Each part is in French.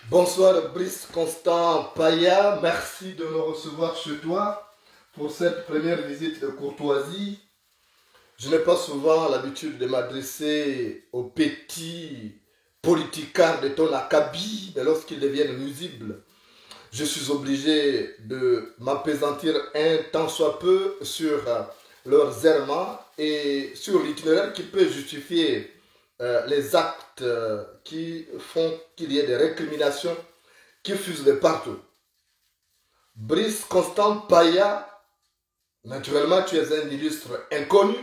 Bonsoir Brice Constant Paya, merci de me recevoir chez toi pour cette première visite de courtoisie. Je n'ai pas souvent l'habitude de m'adresser aux petits politicards de ton acabit, mais lorsqu'ils deviennent nuisibles, je suis obligé de m'appesantir un tant soit peu sur leurs errements et sur l'itinéraire qui peut justifier les actes qui font qu'il y ait des récriminations qui fusent de partout. Brice Constant Paya, naturellement tu es un illustre inconnu.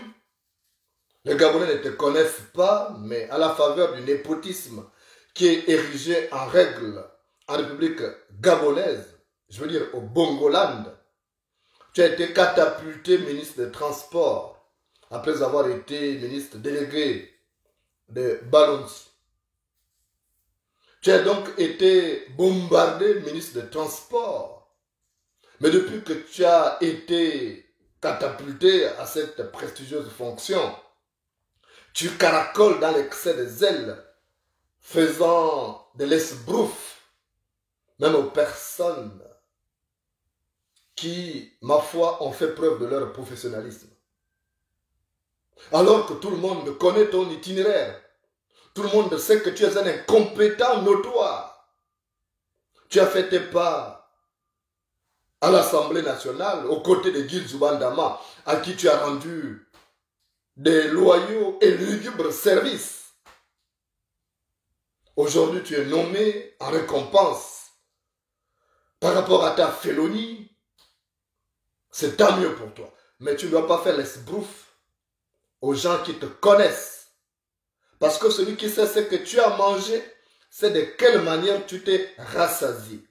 Les Gabonais ne te connaissent pas, mais à la faveur du népotisme qui est érigé en règle en République gabonaise, je veux dire au Bongoland, tu as été catapulté ministre des Transports après avoir été ministre délégué de Balonzi. Tu as donc été bombardé ministre des Transports. Mais depuis que tu as été catapulté à cette prestigieuse fonction, tu caracoles dans l'excès des ailes, faisant de l'esbrouf, même aux personnes qui, ma foi, ont fait preuve de leur professionnalisme. Alors que tout le monde connaît ton itinéraire, tout le monde sait que tu es un incompétent notoire. Tu as fait tes pas à l'Assemblée nationale, aux côtés de Guy Zoubandama, à qui tu as rendu des loyaux et lugubres services. Aujourd'hui, tu es nommé en récompense par rapport à ta félonie. C'est tant mieux pour toi. Mais tu ne dois pas faire l'esbrouf aux gens qui te connaissent. Parce que celui qui sait ce que tu as mangé, c'est de quelle manière tu t'es rassasié.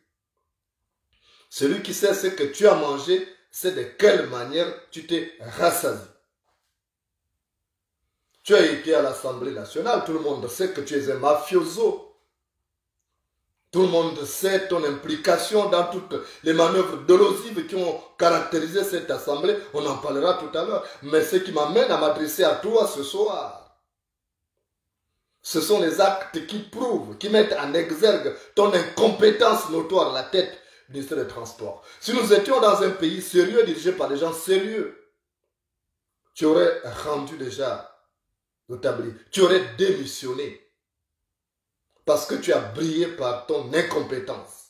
Celui qui sait ce que tu as mangé, c'est de quelle manière tu t'es rassasié. Tu as été à l'Assemblée nationale, tout le monde sait que tu es un mafioso. Tout le monde sait ton implication dans toutes les manœuvres dolosives qui ont caractérisé cette assemblée. On en parlera tout à l'heure. Mais ce qui m'amène à m'adresser à toi ce soir, ce sont les actes qui prouvent, qui mettent en exergue ton incompétence notoire à la tête du ministère des Transports. Si nous étions dans un pays sérieux, dirigé par des gens sérieux, tu aurais rendu déjà le tablier. Tu aurais démissionné. Parce que tu as brillé par ton incompétence.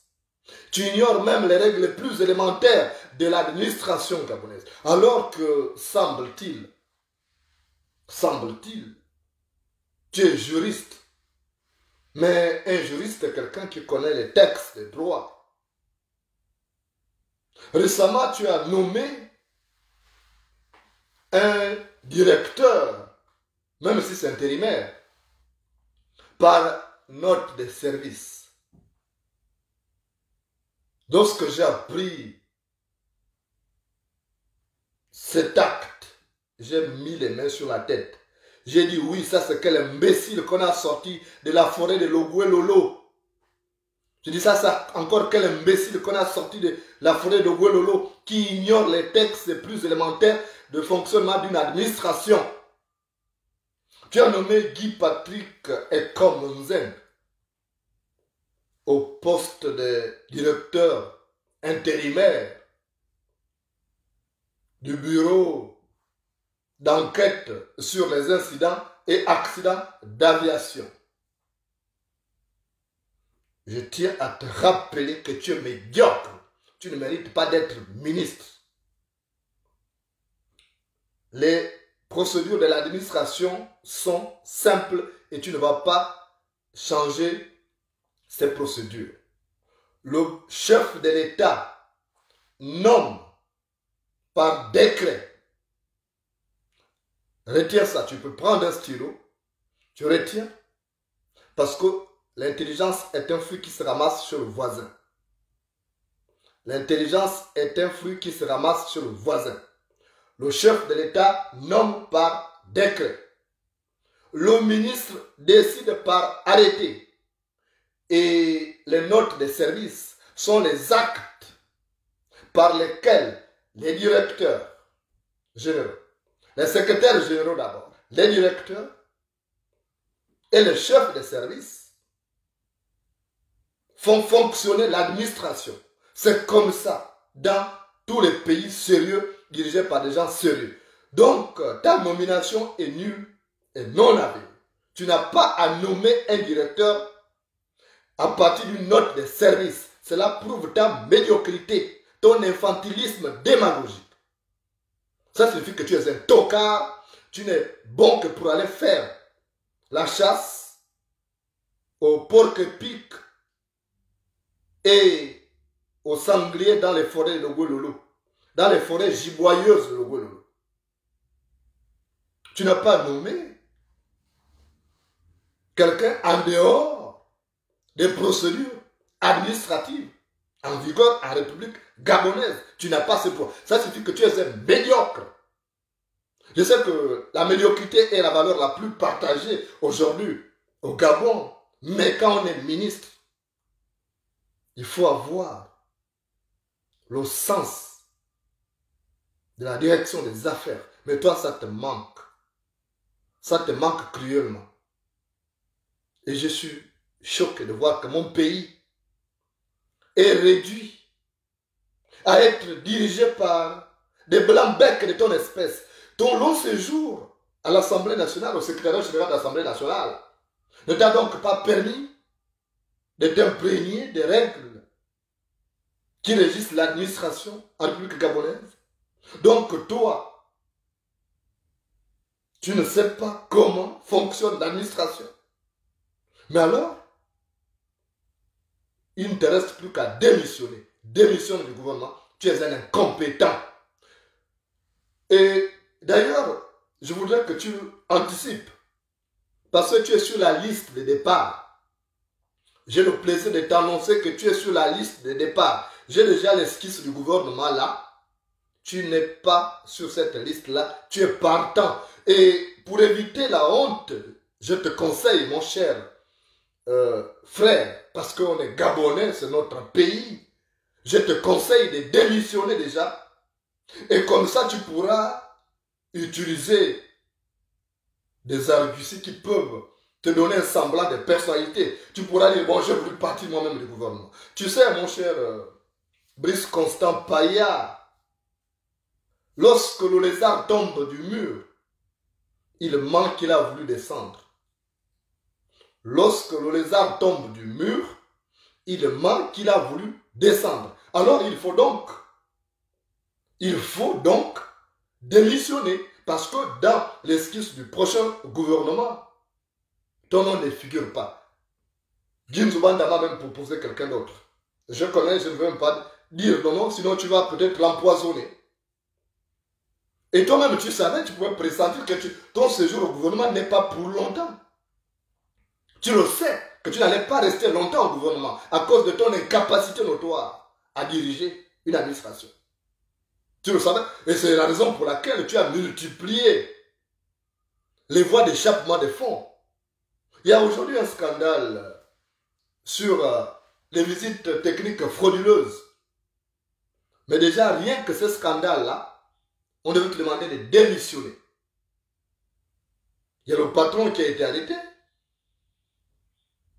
Tu ignores même les règles les plus élémentaires de l'administration gabonaise. Alors que, semble-t-il, tu es juriste. Mais un juriste est quelqu'un qui connaît les textes de droit. Récemment, tu as nommé un directeur, même si c'est intérimaire, par note de service. Lorsque j'ai appris cet acte, j'ai mis les mains sur la tête. J'ai dit oui, ça c'est quel imbécile qu'on a sorti de la forêt de Logoué Lolo. J'ai dit ça c'est encore quel imbécile qu'on a sorti de la forêt de Logoué Lolo qui ignore les textes les plus élémentaires de fonctionnement d'une administration. Tu as nommé Guy Patrick Ekomnzeng au poste de directeur intérimaire du bureau d'enquête sur les incidents et accidents d'aviation. Je tiens à te rappeler que tu es médiocre. Tu ne mérites pas d'être ministre. Les procédures de l'administration sont simples et tu ne vas pas changer ces procédures. Le chef de l'État nomme par décret. Retiens ça, tu peux prendre un stylo, tu retiens, parce que l'intelligence est un fruit qui se ramasse chez le voisin. L'intelligence est un fruit qui se ramasse chez le voisin. Le chef de l'État nomme par décret. Le ministre décide par arrêté. Et les notes de service sont les actes par lesquels les directeurs généraux, les secrétaires généraux d'abord, les directeurs et les chefs de service font fonctionner l'administration. C'est comme ça dans tous les pays sérieux dirigés par des gens sérieux. Donc, ta nomination est nulle et non avérée. Tu n'as pas à nommer un directeur à partir d'une note de service. Cela prouve ta médiocrité, ton infantilisme démagogique. Ça signifie que tu es un tocard, tu n'es bon que pour aller faire la chasse aux porcs-pics et aux sangliers dans les forêts de Logoué Lolo, dans les forêts giboyeuses de Logoué Lolo. Tu n'as pas nommé quelqu'un en dehors des procédures administratives en vigueur en République gabonaise. Tu n'as pas ce pouvoir. Ça signifie que tu es un médiocre. Je sais que la médiocrité est la valeur la plus partagée aujourd'hui au Gabon. Mais quand on est ministre, il faut avoir le sens de la direction des affaires. Mais toi, ça te manque. Ça te manque cruellement. Et je suis choqué de voir que mon pays est réduit à être dirigé par des blancs-becs de ton espèce. Ton long séjour à l'Assemblée nationale, au secrétariat général de l'Assemblée nationale, ne t'a donc pas permis de t'imprégner des règles qui régissent l'administration en République gabonaise. Donc toi, tu ne sais pas comment fonctionne l'administration. Mais alors, il ne te reste plus qu'à démissionner. Démissionne du gouvernement. Tu es un incompétent. Et d'ailleurs, je voudrais que tu anticipes. Parce que tu es sur la liste de départ. J'ai le plaisir de t'annoncer que tu es sur la liste de départ. J'ai déjà l'esquisse du gouvernement là. Tu n'es pas sur cette liste-là. Tu es partant. Et pour éviter la honte, je te conseille, mon cher frère, parce qu'on est Gabonais, c'est notre pays, je te conseille de démissionner déjà. Et comme ça, tu pourras utiliser des arguties qui peuvent te donner un semblant de personnalité. Tu pourras dire, bon, je veux partir moi-même du gouvernement. Tu sais, mon cher Brice Constant Paya, lorsque le lézard tombe du mur, il manque qu'il a voulu descendre. Lorsque le lézard tombe du mur, il manque qu'il a voulu descendre. Alors il faut donc démissionner. Parce que dans l'esquisse du prochain gouvernement, ton nom ne figure pas. Ginzuban m'a même proposé quelqu'un d'autre. Je connais, je ne veux même pas dire non, non, sinon tu vas peut-être l'empoisonner. Et toi-même, tu savais, tu pouvais pressentir que ton séjour au gouvernement n'est pas pour longtemps. Tu le sais, que tu n'allais pas rester longtemps au gouvernement à cause de ton incapacité notoire à diriger une administration. Tu le savais. Et c'est la raison pour laquelle tu as multiplié les voies d'échappement des fonds. Il y a aujourd'hui un scandale sur les visites techniques frauduleuses. Mais déjà, rien que ce scandale-là, on devait te demander de démissionner. Il y a le patron qui a été arrêté.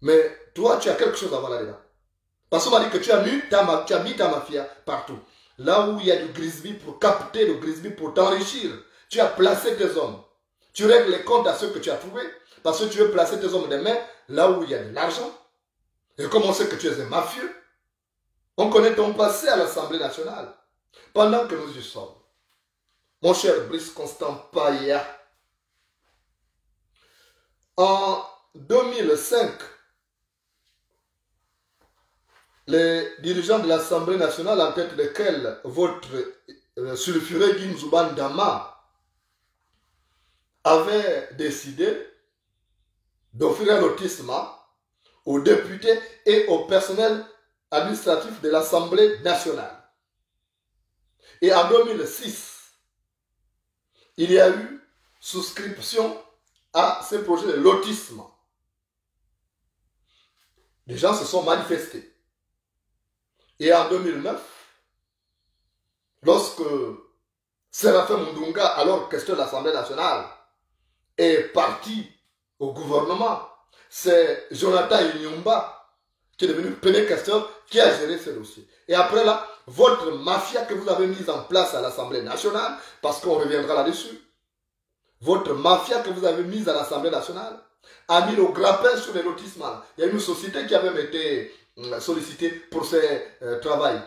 Mais toi, tu as quelque chose à voir là-dedans. Parce qu'on m'a dit que tu as mis ta mafia partout. Là où il y a du grisby pour capter le grisby pour t'enrichir. Tu as placé tes hommes. Tu règles les comptes à ceux que tu as trouvés. Parce que tu veux placer tes hommes demain là où il y a de l'argent. Et comme on sait que tu es un mafieux, on connaît ton passé à l'Assemblée nationale. Pendant que nous y sommes, mon cher Brice Constant Paya, en 2005, les dirigeants de l'Assemblée nationale, en tête desquels votre sulfuré Ginzuban Dama, avaient décidé d'offrir un lotissement aux députés et au personnel administratif de l'Assemblée nationale. Et en 2006, il y a eu souscription à ce projet de lotissement. Les gens se sont manifestés. Et en 2009, lorsque Séraphin Mundunga, alors questeur de l'Assemblée nationale, est parti au gouvernement, c'est Jonathan Inyumba qui est devenu premier questeur qui a géré ce dossier. Et après là, votre mafia que vous avez mise en place à l'Assemblée nationale, parce qu'on reviendra là-dessus, votre mafia que vous avez mise à l'Assemblée nationale a mis le grappin sur les lotissements. Il y a une société qui a même été sollicitée pour ce travail.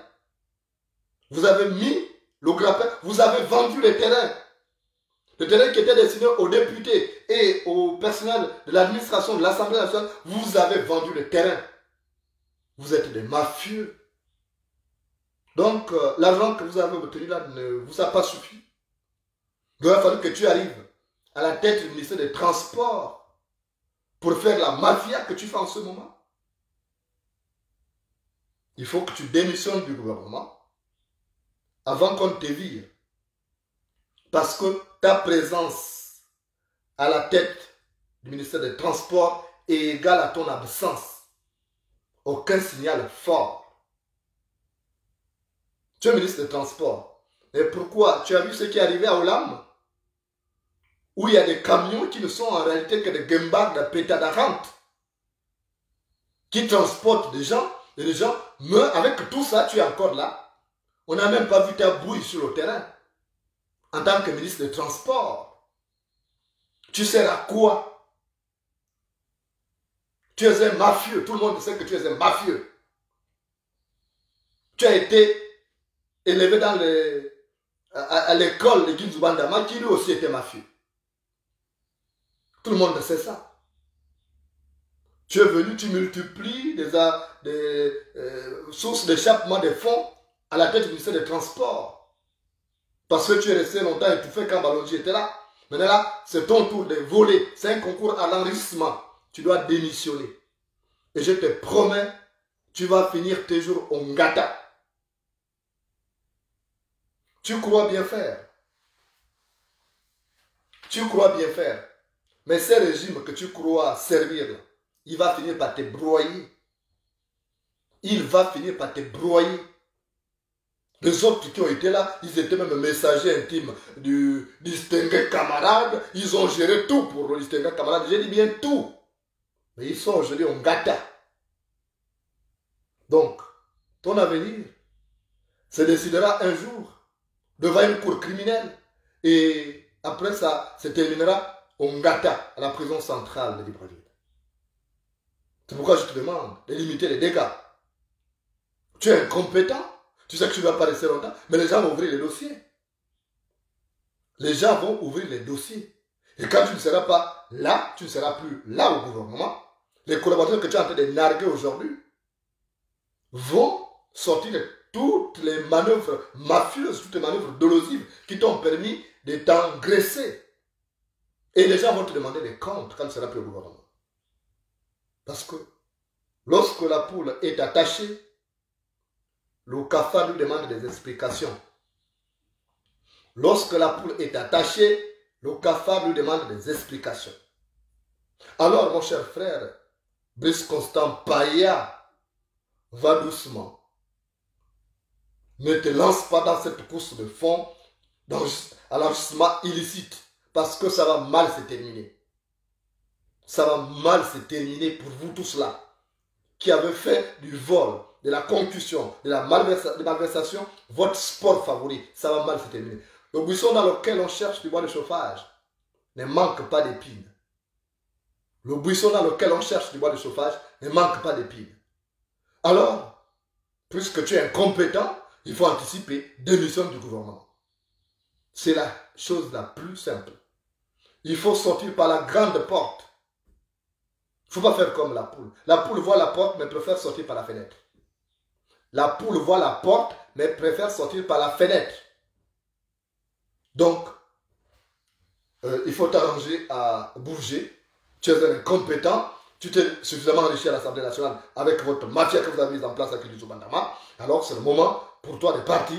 Vous avez mis le grappin, vous avez vendu les terrains. Le terrain qui était destiné aux députés et au personnel de l'administration de l'Assemblée nationale, vous avez vendu le terrain. Vous êtes des mafieux. Donc, l'argent que vous avez obtenu là ne vous a pas suffi. Il aurait fallu que tu arrives à la tête du ministère des Transports pour faire la mafia que tu fais en ce moment. Il faut que tu démissionnes du gouvernement avant qu'on te vire. Parce que ta présence à la tête du ministère des Transports est égale à ton absence. Aucun signal fort. Tu es ministre des Transports. Et pourquoi? Tu as vu ce qui est arrivé à Olam? Où il y a des camions qui ne sont en réalité que des gembards de pétadarante qui transportent des gens et les gens meurent. Avec tout ça, tu es encore là. On n'a même pas vu ta bouille sur le terrain. En tant que ministre des Transports, tu sers à quoi? Tu es un mafieux. Tout le monde sait que tu es un mafieux. Tu as été élevé à l'école de Ginzubandama qui lui aussi était mafieux. Tout le monde sait ça. Tu es venu, tu multiplies des sources d'échappement des fonds à la tête du ministère des Transports. Parce que tu es resté longtemps étouffé quand Balonji était là. Maintenant là, c'est ton tour de voler. C'est un concours à l'enrichissement. Tu dois démissionner. Et je te promets, tu vas finir tes jours au Ngata. Tu crois bien faire. Tu crois bien faire. Mais ces régimes que tu crois servir, il va finir par te broyer. Il va finir par te broyer. Les autres qui ont été là, ils étaient même messagers intimes du distingué camarade. Ils ont géré tout pour le distingué camarade. J'ai dit bien tout. Mais ils sont aujourd'hui en gâta. Donc, ton avenir se décidera un jour devant une cour criminelle. Et après ça se terminera au Ngata, à la prison centrale de Libreville. C'est pourquoi je te demande de limiter les dégâts. Tu es incompétent. Tu sais que tu ne vas pas rester longtemps, mais les gens vont ouvrir les dossiers. Les gens vont ouvrir les dossiers. Et quand tu ne seras pas là, tu ne seras plus là au gouvernement. Les collaborateurs que tu es en train de narguer aujourd'hui vont sortir de toutes les manœuvres mafieuses, toutes les manœuvres dolosives qui t'ont permis de t'engraisser. Et les gens vont te demander des comptes quand tu ne seras plus au gouvernement. Parce que lorsque la poule est attachée, le cafard lui demande des explications. Lorsque la poule est attachée, le cafard lui demande des explications. Alors, mon cher frère, Brice Constant Paya, va doucement. Ne te lance pas dans cette course de fond à l'enrichissement illicite, parce que ça va mal se terminer. Ça va mal se terminer pour vous tous là, qui avez fait du vol, de la concussion, de la malversation, votre sport favori. Ça va mal se terminer. Le buisson dans lequel on cherche du bois de chauffage ne manque pas d'épines. Le buisson dans lequel on cherche du bois de chauffage ne manque pas d'épines. Alors, puisque tu es incompétent, il faut anticiper démission du gouvernement. C'est la chose la plus simple. Il faut sortir par la grande porte. Il ne faut pas faire comme la poule. La poule voit la porte, mais préfère sortir par la fenêtre. La poule voit la porte, mais préfère sortir par la fenêtre. Donc, il faut t'arranger à bouger. Tu es un incompétent. Tu t'es suffisamment enrichi à l'Assemblée nationale avec votre mafia que vous avez mise en place avec Kilizo Bandama. Alors, c'est le moment pour toi de partir.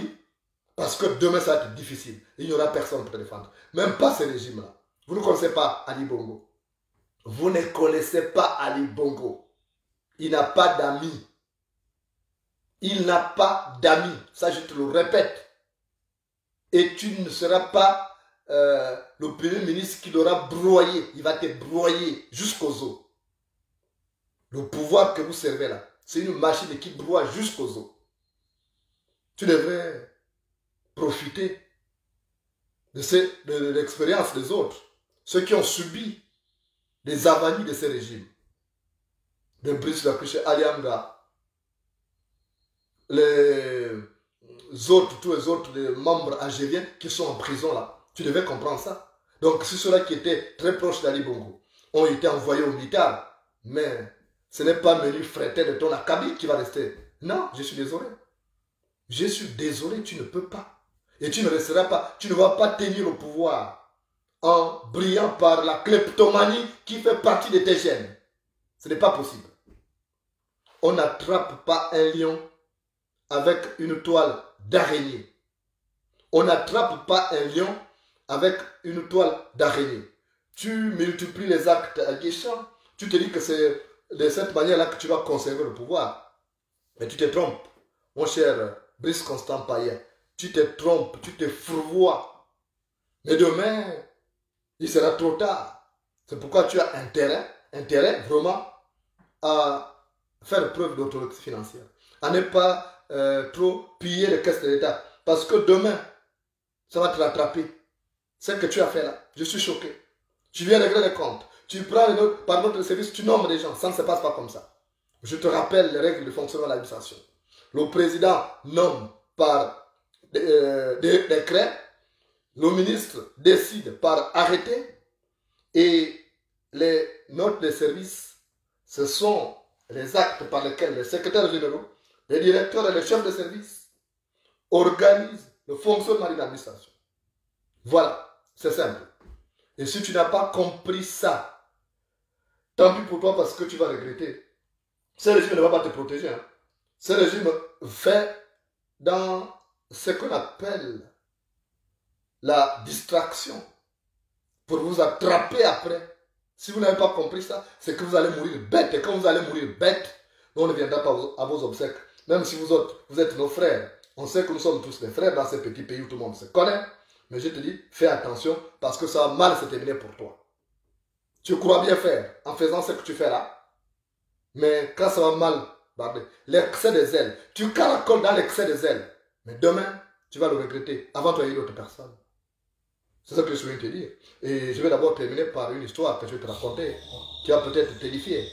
Parce que demain, ça va être difficile. Il n'y aura personne pour te défendre. Même pas ces régimes-là. Vous ne connaissez pas Ali Bongo. Vous ne connaissez pas Ali Bongo. Il n'a pas d'amis. Il n'a pas d'amis. Ça, je te le répète. Et tu ne seras pas le premier ministre qui l'aura broyé. Il va te broyer jusqu'aux os. Le pouvoir que vous servez là, c'est une machine qui broie jusqu'aux os. Tu devrais profiter de l'expérience des autres. Ceux qui ont subi les avanies de ces régimes. De Brice Lacuche, Alianga, les autres, tous les autres les membres algériens qui sont en prison là. Tu devais comprendre ça. Donc, si ceux-là qui étaient très proches d'Ali Bongo ont été envoyés au militaire, mais ce n'est pas Menu Frétin de ton acabit qui va rester. Non, je suis désolé. Je suis désolé, tu ne peux pas. Et tu ne resteras pas, tu ne vas pas tenir le pouvoir en brillant par la kleptomanie qui fait partie de tes gènes. Ce n'est pas possible. On n'attrape pas un lion avec une toile d'araignée. On n'attrape pas un lion avec une toile d'araignée. Tu multiplies les actes aguichants, tu te dis que c'est de cette manière-là que tu vas conserver le pouvoir. Mais tu te trompes, mon cher Brice Constant Payen. Tu te trompes, tu te fourvoies. Mais demain, il sera trop tard. C'est pourquoi tu as intérêt vraiment à faire preuve d'autonomie financière. À ne pas trop piller les caisses de l'État. Parce que demain, ça va te rattraper. Ce que tu as fait là, je suis choqué. Tu viens régler les comptes. Tu prends par notre service, tu nommes des gens. Ça ne se passe pas comme ça. Je te rappelle les règles de fonctionnement de l'administration. Le président nomme par décret. Le ministre décide par arrêté. Et les notes de service, ce sont les actes par lesquels les secrétaires généraux, les directeurs et les chefs de service organisent le fonctionnement de l'administration. Voilà, c'est simple. Et si tu n'as pas compris ça, tant pis pour toi parce que tu vas regretter. Ce régime ne va pas te protéger. Hein. Ce régime fait dans ce qu'on appelle la distraction pour vous attraper après. Si vous n'avez pas compris ça, c'est que vous allez mourir bête. Et quand vous allez mourir bête, on ne viendra pas à vos obsèques. Même si vous êtes nos frères. On sait que nous sommes tous des frères dans ce petit pays où tout le monde se connaît. Mais je te dis, fais attention parce que ça va mal se terminer pour toi. Tu crois bien faire en faisant ce que tu fais là. Mais quand ça va mal, l'excès des ailes, tu caracoles dans l'excès des ailes. Mais demain, tu vas le regretter avant toi et d'autres personnes. C'est ça que je voulais te dire. Et je vais d'abord terminer par une histoire que je vais te raconter qui va peut-être t'édifier.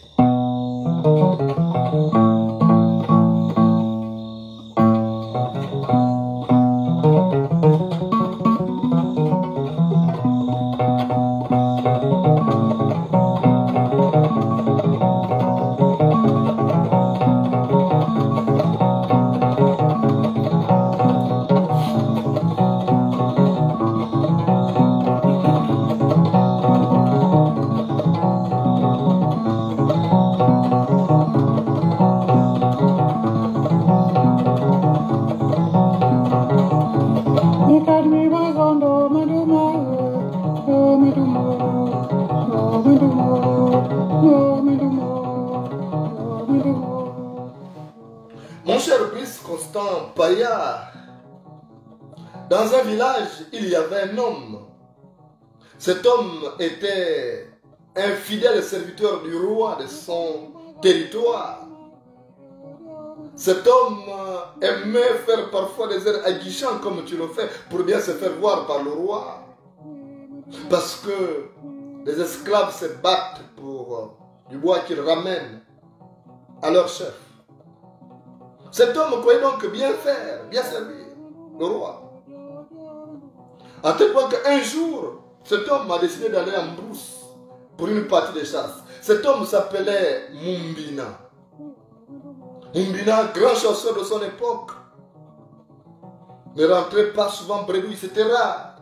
Mon cher Brice Constant Paillard, dans un village, il y avait un homme. Cet homme était un fidèle serviteur du roi de son territoire. Cet homme aimait faire parfois des airs aguichants comme tu le fais pour bien se faire voir par le roi. Parce que les esclaves se battent pour du bois qu'ils ramènent à leur chef. Cet homme croyait donc bien faire, bien servir le roi. À tel point qu'un jour, cet homme a décidé d'aller en brousse pour une partie de chasse. Cet homme s'appelait Mumbina. Mumbina, grand chasseur de son époque, ne rentrait pas souvent bredouille, c'était rare.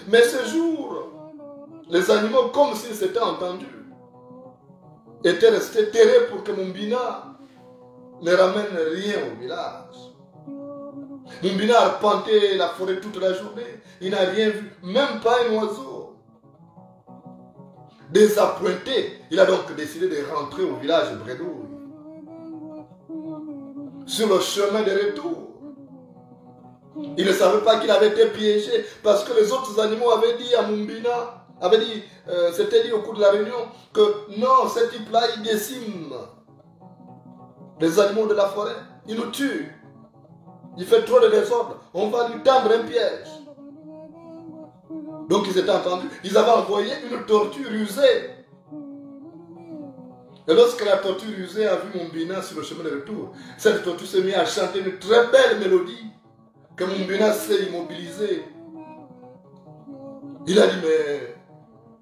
Mais ce jour, les animaux, comme s'ils s'étaient entendus, étaient restés terrés pour que Mumbina ne ramène rien au village. Mumbina a arpenté la forêt toute la journée. Il n'a rien vu, même pas un oiseau. Désappointé, il a donc décidé de rentrer au village de Bredouille. Sur le chemin de retour, il ne savait pas qu'il avait été piégé parce que les autres animaux avaient dit à Mumbina, c'était dit au cours de la réunion, que non, ce type-là, il décime les animaux de la forêt. Il nous tue. Il fait trop de désordre. On va lui tendre un piège. Donc ils étaient entendus. Ils avaient envoyé une tortue rusée. Et lorsque la tortue rusée a vu Mumbina sur le chemin de retour, cette tortue s'est mise à chanter une très belle mélodie que Mumbina s'est immobilisé. Il a dit, mais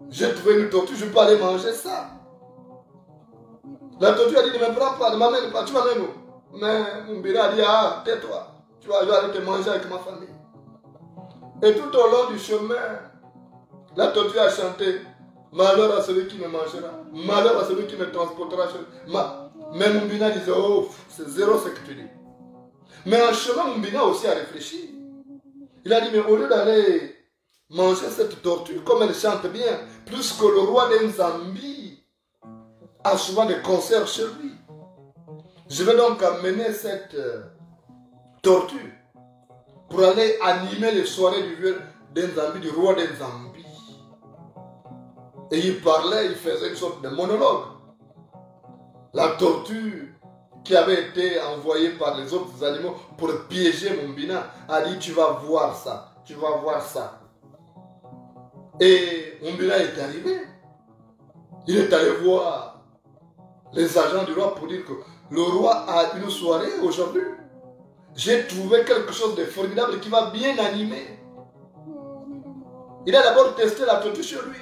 j'ai trouvé une tortue, je peux aller manger ça. La tortue a dit, ne me prends pas, ne m'amène pas, tu m'amènes où? Mais Mumbina a dit, ah, tais-toi, je vais aller te manger avec ma famille. Et tout au long du chemin, La tortue a chanté. Malheur à celui qui me mangera. Malheur à celui qui me transportera. Mais Mumbina disait, oh, c'est zéro ce que tu dis. Mais en chemin, Mumbina aussi a réfléchi. Il a dit, mais au lieu d'aller manger cette tortue, comme elle chante bien, plus que le roi d'Enzambi a souvent des concerts chez lui, je vais donc amener cette tortue pour aller animer les soirées du vieux d'Enzambi, du roi d'Enzambi. Et il parlait, il faisait une sorte de monologue. La tortue qui avait été envoyée par les autres animaux pour piéger Mumbina a dit, tu vas voir ça, tu vas voir ça. Et Mumbina est arrivé. Il est allé voir les agents du roi pour dire que le roi a une soirée aujourd'hui. J'ai trouvé quelque chose de formidable qui va bien animer. Il a d'abord testé la tortue sur lui.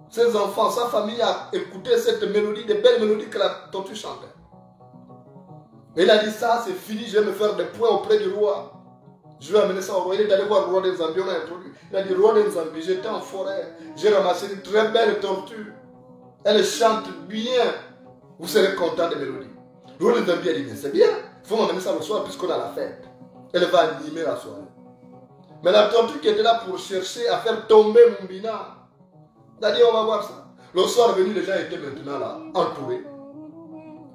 Ses enfants, sa famille a écouté cette mélodie, des belles mélodies que la tortue chantait. Et il a dit, ça c'est fini, je vais me faire des points auprès du roi. Je vais amener ça au roi. Il est allé voir le roi d'Enzambi, on a introduit. Il a dit, roi d'Enzambi, j'étais en forêt, j'ai ramassé une très belle tortue. Elle chante bien. Vous serez content des mélodies. Le roi d'Enzambi a dit, mais c'est bien, il faut m'amener ça le soir puisqu'on a la fête. Elle va animer la soirée. Mais la tortue qui était là pour chercher à faire tomber Mumbina, il a dit, on va voir ça. Le soir venu, les gens étaient maintenant là, entourés.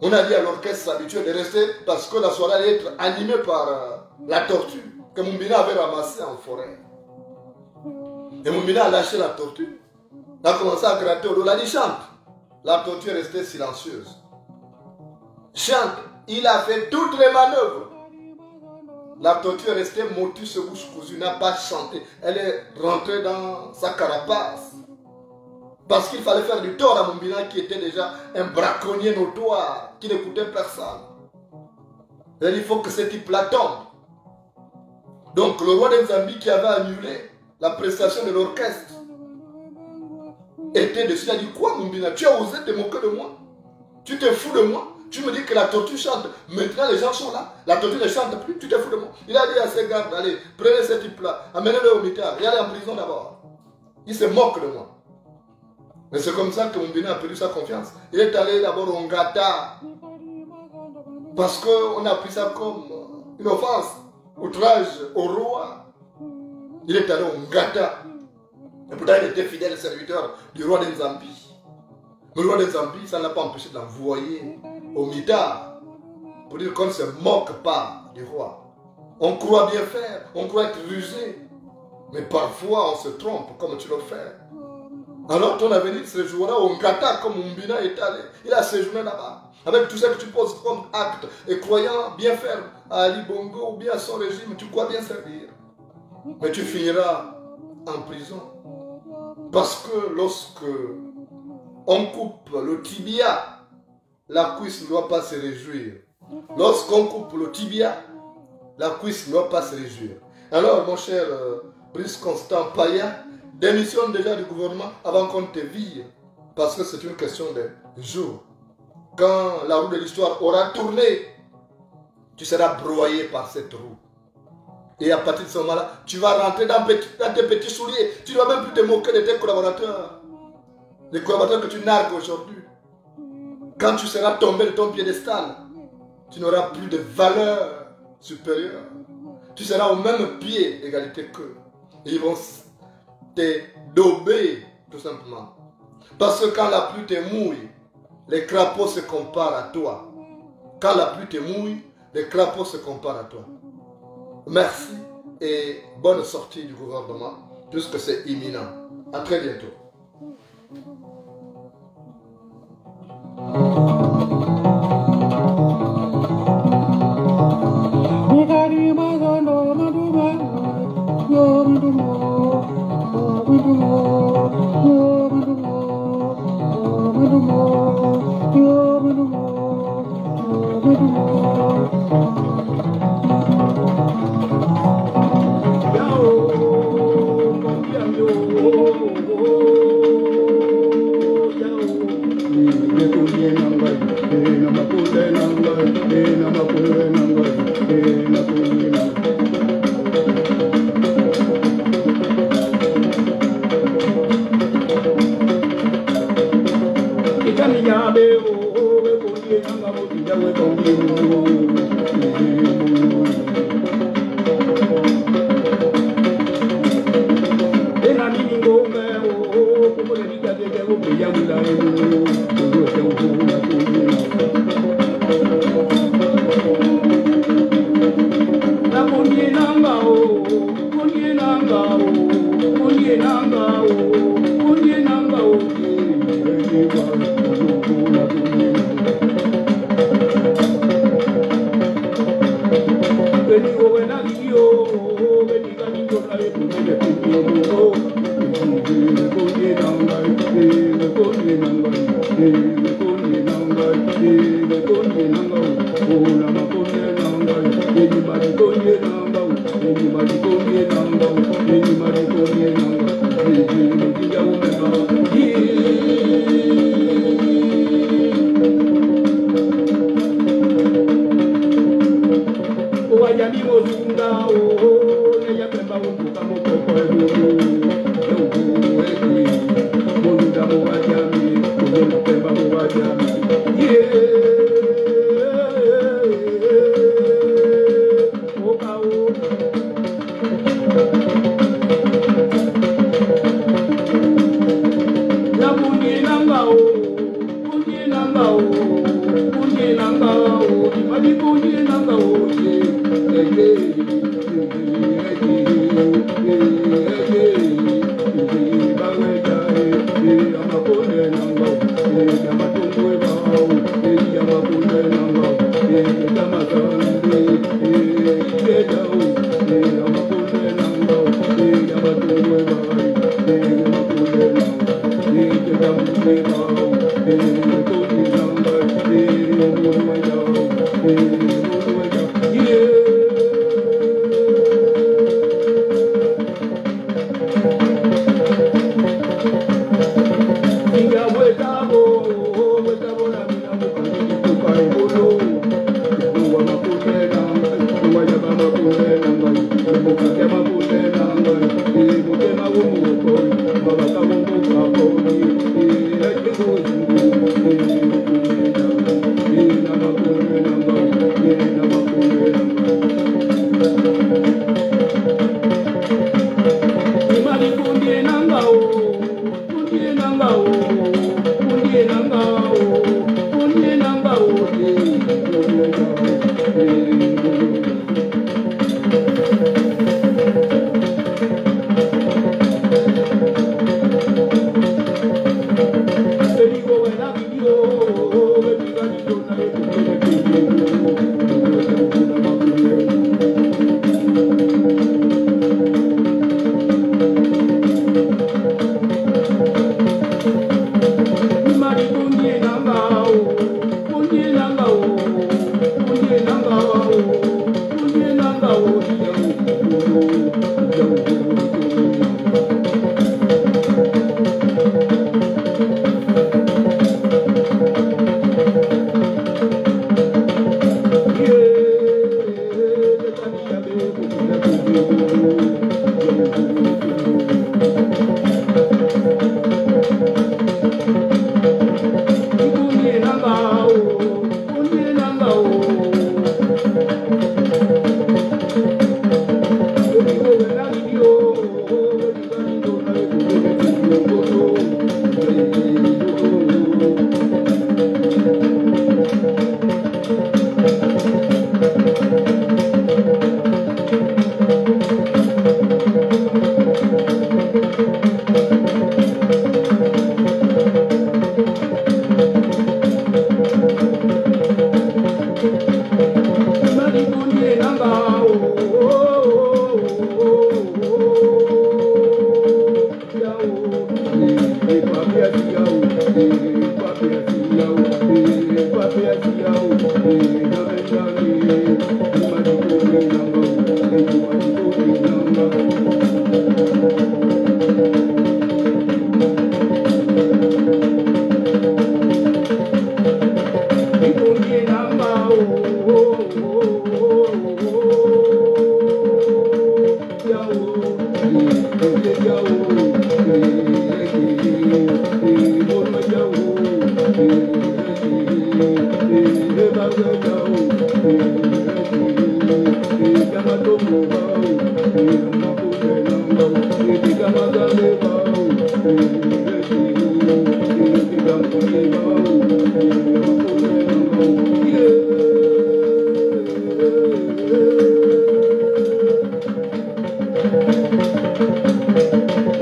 On a dit à l'orchestre habituel de rester parce que la soirée allait être animée par la tortue que Mumbina avait ramassée en forêt. Et Mumbina a lâché la tortue. Il a commencé à gratter au dos. Il a dit, chante. La tortue est restée silencieuse. Chante. Il a fait toutes les manœuvres. La tortue est restée motus, bouche cousue, n'a pas chanté. Elle est rentrée dans sa carapace. Parce qu'il fallait faire du tort à Mumbina qui était déjà un braconnier notoire, qui n'écoutait personne. Il a dit, il faut que ce type-là tombe. Donc le roi d'Enzambi qui avait annulé la prestation de l'orchestre était dessus. Il a dit, quoi Mumbina, tu as osé te moquer de moi? Tu te fous de moi? Tu me dis que la tortue chante. Maintenant les gens sont là. La tortue ne chante plus. Tu te fous de moi? Il a dit à ses gardes, allez, prenez ce type-là, amenez-le au mitard et allez en prison d'abord. Il se moque de moi. Mais c'est comme ça que Mumbina a perdu sa confiance. Il est allé d'abord au Ngata. Parce qu'on a pris ça comme une offense, outrage au roi. Il est allé au Ngata. Et pourtant il était fidèle serviteur du roi d'Enzambi. Mais le roi d'Enzambi, ça n'a pas empêché de l'envoyer au mitard. Pour dire qu'on ne se moque pas du roi. On croit bien faire, on croit être rusé. Mais parfois on se trompe comme tu le fais. Alors ton avenir se jouera au Ngata comme Mumbina est allé. Il a séjourné là-bas. Avec tout ça que tu poses comme acte et croyant bien faire à Ali Bongo ou bien à son régime, tu crois bien servir. Mais tu finiras en prison. Parce que lorsque on coupe le tibia, la cuisse ne doit pas se réjouir. Lorsqu'on coupe le tibia, la cuisse ne doit pas se réjouir. Alors mon cher Brice Constant Paya, démissionne déjà du gouvernement avant qu'on te vire. Parce que c'est une question de jours. Quand la roue de l'histoire aura tourné, tu seras broyé par cette roue. Et à partir de ce moment-là, tu vas rentrer dans tes petits souliers. Tu ne vas même plus te moquer de tes collaborateurs. Les collaborateurs que tu nargues aujourd'hui. Quand tu seras tombé de ton piédestal, tu n'auras plus de valeur supérieure. Tu seras au même pied d'égalité qu'eux. Et ils vont te dober, tout simplement. Parce que quand la pluie te mouille, les crapauds se comparent à toi. Quand la pluie te mouille, les crapauds se comparent à toi. Merci et bonne sortie du gouvernement, puisque c'est imminent. À très bientôt. Oh,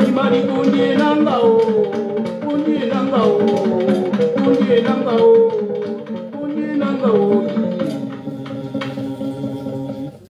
Imani kunye nanga o